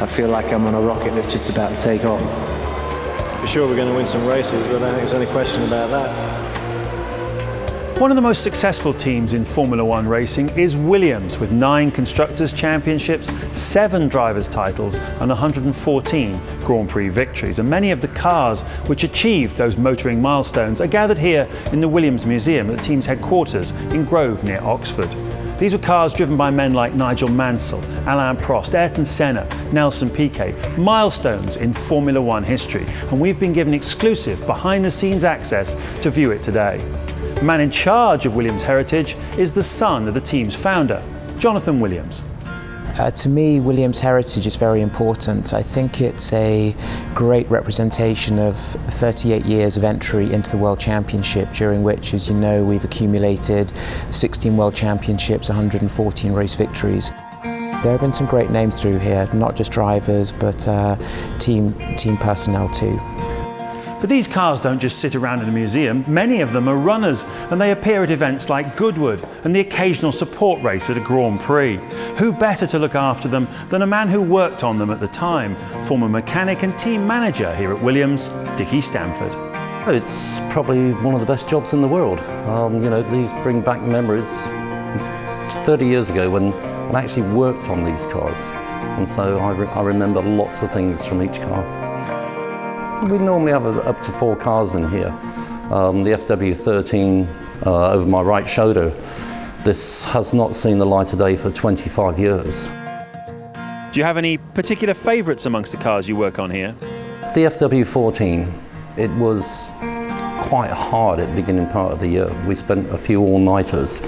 I feel like I'm on a rocket that's just about to take off. For sure we're going to win some races, I don't think there's any question about that. One of the most successful teams in Formula One racing is Williams, with 9 Constructors' Championships, 7 Drivers' titles and 114 Grand Prix victories. And many of the cars which achieved those motoring milestones are gathered here in the Williams Museum at the team's headquarters in Grove near Oxford. These were cars driven by men like Nigel Mansell, Alain Prost, Ayrton Senna, Nelson Piquet, milestones in Formula One history, and we've been given exclusive behind-the-scenes access to view it today. The man in charge of Williams Heritage is the son of the team's founder, Jonathan Williams. To me, Williams Heritage is very important. I think it's a great representation of 38 years of entry into the World Championship, during which, as you know, we've accumulated 16 World Championships, 114 race victories. There have been some great names through here, not just drivers, but team personnel too. But these cars don't just sit around in the museum. Many of them are runners, and they appear at events like Goodwood and the occasional support race at a Grand Prix. Who better to look after them than a man who worked on them at the time, former mechanic and team manager here at Williams, Dickie Stanford. It's probably one of the best jobs in the world. You know, these bring back memories 30 years ago when I actually worked on these cars, and so I remember lots of things from each car. We normally have up to 4 cars in here. The FW13 over my right shoulder, this has not seen the light of day for 25 years. Do you have any particular favourites amongst the cars you work on here? The FW14, it was quite hard at the beginning part of the year. We spent a few all-nighters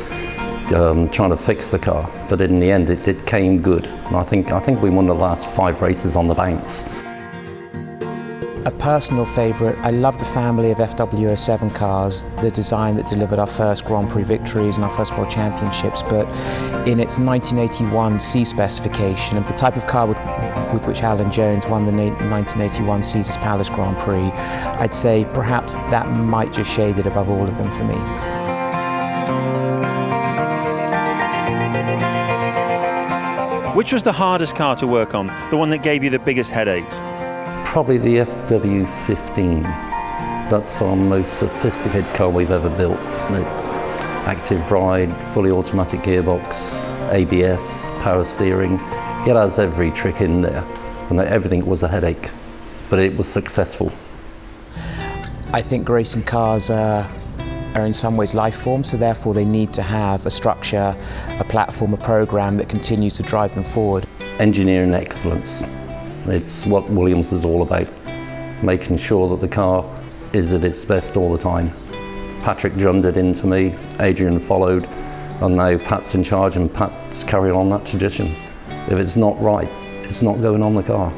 trying to fix the car, but in the end it came good. And I think we won the last 5 races on the banks. A personal favourite, I love the family of FW07 cars, the design that delivered our first Grand Prix victories and our first World Championships, but in its 1981 C specification, and the type of car with which Alan Jones won the 1981 Caesars Palace Grand Prix, I'd say perhaps that might just shade it above all of them for me. Which was the hardest car to work on, the one that gave you the biggest headaches? Probably the FW15. That's our most sophisticated car we've ever built. Active ride, fully automatic gearbox, ABS, power steering. It has every trick in there, and everything was a headache, but it was successful. I think racing cars are in some ways life forms, so therefore they need to have a structure, a platform, a program that continues to drive them forward. Engineering excellence. It's what Williams is all about, making sure that the car is at its best all the time. Patrick drummed it into me, Adrian followed, and now Pat's in charge, and Pat's carrying on that tradition. If it's not right, it's not going on the car.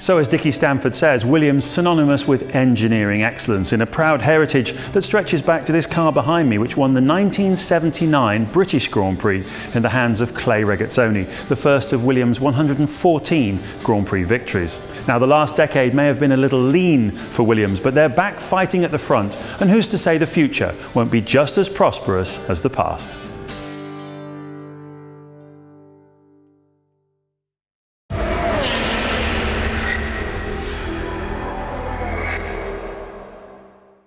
So as Dickie Stanford says, Williams synonymous with engineering excellence in a proud heritage that stretches back to this car behind me, which won the 1979 British Grand Prix in the hands of Clay Regazzoni, the first of Williams' 114 Grand Prix victories. Now, the last decade may have been a little lean for Williams, but they're back fighting at the front, and who's to say the future won't be just as prosperous as the past?